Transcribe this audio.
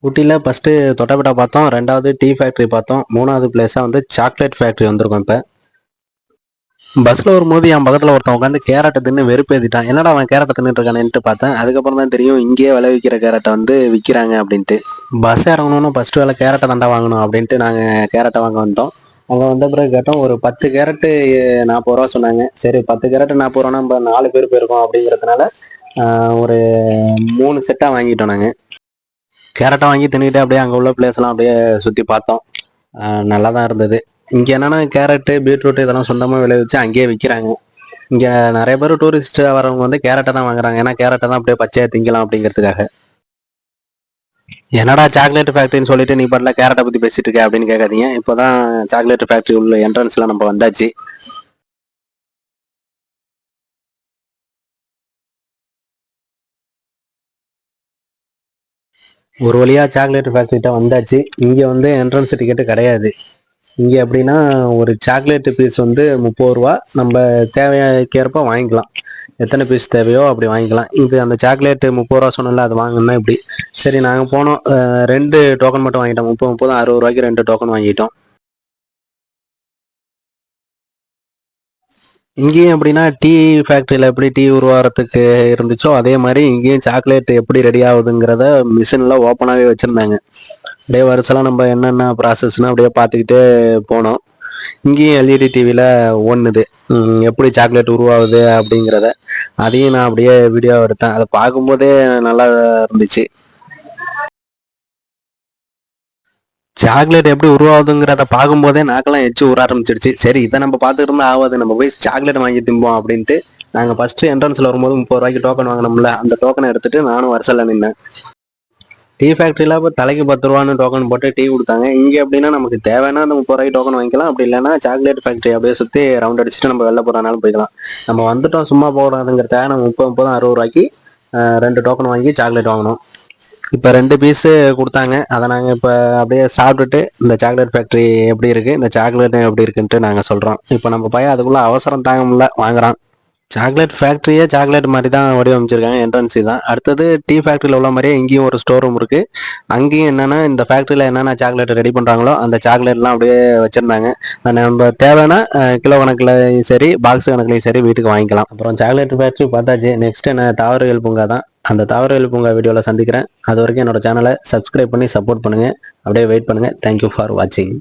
ஊட்டியில் ஃபஸ்ட்டு தொட்டபெட்டா பார்த்தோம், ரெண்டாவது டீ ஃபேக்ட்ரி பார்த்தோம், மூணாவது பிளேஸாக வந்து சாக்லேட் ஃபேக்ட்ரி வந்திருக்கோம். இப்போ பஸ்ஸில் வரும்போது என் பக்கத்தில் ஒருத்தன் உட்காந்து கேரட்டை தின்னு வெறுப்பேற்றிட்டான். என்னடா அவன் கேரட்டை தின்னுட்டு இருக்கானேன்ட்டு பார்த்தேன். அதுக்கப்புறம் தான் தெரியும் இங்கேயே விளைவிக்கிற கேரட்டை வந்து விற்கிறாங்க அப்படின்ட்டு. பஸ் இறங்கணும்னு ஃபஸ்ட்டு வேலை கேரட்டை தாண்டா வாங்கணும் அப்படின்ட்டு நாங்கள் கேரட்டை வாங்க வந்தோம். அங்கே வந்த பிறகு கேட்டோம், ஒரு 10 கேரட்டு 40 ரூபா சொன்னாங்க. சரி 10 கேரட்டு 40 ரூபானா நம்ம 4 பேர் போயிருக்கோம் அப்படிங்கிறதுனால ஒரு 3 செட்டாக வாங்கிட்டோம் நாங்கள். கேரட்டை வாங்கி தின்னுட்டு அப்படியே அங்கே உள்ள பிளேஸ்லாம் அப்படியே சுற்றி பார்த்தோம். நல்லா தான் இருந்தது. இங்கே என்னென்னா கேரட்டு பீட்ரூட்டு இதெல்லாம் சொந்தமாக விளைவிச்சு அங்கேயே விற்கிறாங்க. இங்கே நிறைய பேர் டூரிஸ்ட் வரவங்க வந்து கேரட்டை தான் வாங்குறாங்க. ஏன்னா கேரட்டை தான் அப்படியே பச்சையாக திங்கலாம் அப்படிங்கிறதுக்காக. என்னடா சாக்லேட் ஃபேக்ட்ரின்னு சொல்லிட்டு நீ பாட்டில் கேரட்டை பற்றி பேசிட்டு இருக்க அப்படின்னு கேட்காதீங்க. இப்போ தான் சாக்லேட் ஃபேக்ட்ரி உள்ள என்ட்ரன்ஸ்லாம் நம்ம வந்தாச்சு. ஒரு வழியாக சாக்லேட் ஃபேக்ட்ரிகிட்ட வந்தாச்சு. இங்கே வந்து என்ட்ரன்ஸ் டிக்கெட்டு கிடையாது. இங்கே எப்படின்னா ஒரு சாக்லேட்டு பீஸ் வந்து 30 ரூபா. நம்ம தேவைக்கேற்ப வாங்கிக்கலாம். எத்தனை பீஸ் தேவையோ அப்படி வாங்கிக்கலாம். இது அந்த சாக்லேட்டு 30 ரூபா சொன்னல, அது வாங்கினா இப்படி. சரி நாங்கள் போனோம். 2 டோக்கன் மட்டும் வாங்கிட்டோம். 30 60 ரூபாய்க்கு 2 டோக்கன் வாங்கிட்டோம். இங்கேயும் எப்படின்னா டீ ஃபேக்ட்ரியில் எப்படி டீ உருவாகிறதுக்கு இருந்துச்சோ அதே மாதிரி இங்கேயும் சாக்லேட் எப்படி ரெடி ஆகுதுங்கிறத மிஷினில் ஓப்பனாகவே வச்சுருந்தாங்க. அப்படியே வருஷம்லாம் நம்ம என்னென்ன ப்ராசஸ்னால் அப்படியே பார்த்துக்கிட்டே போனோம். இங்கேயும் எல்இடி டிவியில் ஓடுனுது எப்படி சாக்லேட் உருவாகுது அப்படிங்கிறத. அதையும் நான் அப்படியே வீடியோ எடுத்தேன். அதை பார்க்கும்போதே நல்லா இருந்துச்சு. சாக்லேட் எப்படி உருவாகுதுங்கிறத பார்க்கும்போதே நாக்கெல்லாம் எச்சு ஊற ஆரம்பிச்சிருச்சு. சரி இதை நம்ம பார்த்துட்டு இருந்தா ஆகாது, நம்ம போய் சாக்லேட் வாங்கி திம்போம் அப்படின்ட்டு நாங்கள் ஃபஸ்ட்டு என்ட்ரன்ஸில் வரும்போது 30 ரூபாய்க்கு டோக்கன் வாங்கினோம்ல, அந்த டோக்கனை எடுத்துட்டு நானும் வரிசையில் நின்னேன். டீ ஃபேக்ட்ரியில் இப்போ தலைக்கு 10 ரூபான்னு டோக்கன் போட்டு டீ கொடுத்தாங்க. இங்கே எப்படின்னா நமக்கு தேவைன்னா அந்த 30 ரூபாய்க்கு டோக்கன் வாங்கிக்கலாம். அப்படி இல்லைன்னா சாக்லேட் ஃபேக்ட்ரி அப்படியே சுற்றி ரவுண்ட் அடிச்சுட்டு நம்ம வெளில போகிறனாலும் போய்க்கலாம். நம்ம வந்துட்டோம் சும்மா போடாதுங்கிறத நம்ம 30 60 ரூபாய்க்கு 2 டோக்கன் வாங்கி சாக்லேட் வாங்கினோம். இப்போ 2 பீஸு கொடுத்தாங்க. அதை நாங்கள் இப்போ அப்படியே சாப்பிட்டுட்டு இந்த சாக்லேட் ஃபேக்ட்ரி எப்படி இருக்குது, இந்த சாக்லேட் எப்படி இருக்குன்ட்டு நாங்கள் சொல்கிறோம். இப்போ நம்ம பையன் அதுக்குள்ளே அவசரம் தாங்க முடியல வாங்குறான். சாக்லேட் ஃபேக்ட்ரியே சாக்லேட் மாதிரி தான் வடிவமைச்சிருக்காங்க. என்ட்ரன்ஸ் தான். அடுத்தது டீ ஃபேக்ட்ரியில் உள்ள மாதிரியே இங்கேயும் ஒரு ஸ்டோர் ரூம் இருக்குது. அங்கேயும் என்னென்னா இந்த ஃபேக்ட்ரியில் என்னென்ன சாக்லேட் ரெடி பண்ணுறாங்களோ அந்த சாக்லேட்லாம் அப்படியே வச்சுருந்தாங்க. நம்ம தேவைன்னா கிலோ கணக்குலையும் சரி பாக்ஸ் கணக்குலையும் சரி வீட்டுக்கு வாங்கிக்கலாம். அப்புறம் சாக்லேட் ஃபேக்ட்ரி பார்த்தாச்சு. நெக்ஸ்ட் என்ன தாவரவியல் பூங்கா தான். அந்த தாவரவியல் பூங்கா வீடியோவில் சந்திக்கிறேன். அது வரைக்கும் என்னோட சேனலை சப்ஸ்கிரைப் பண்ணி சப்போர்ட் பண்ணுங்கள். அப்படியே வெயிட் பண்ணுங்கள். தேங்க்யூ ஃபார் வாட்சிங்.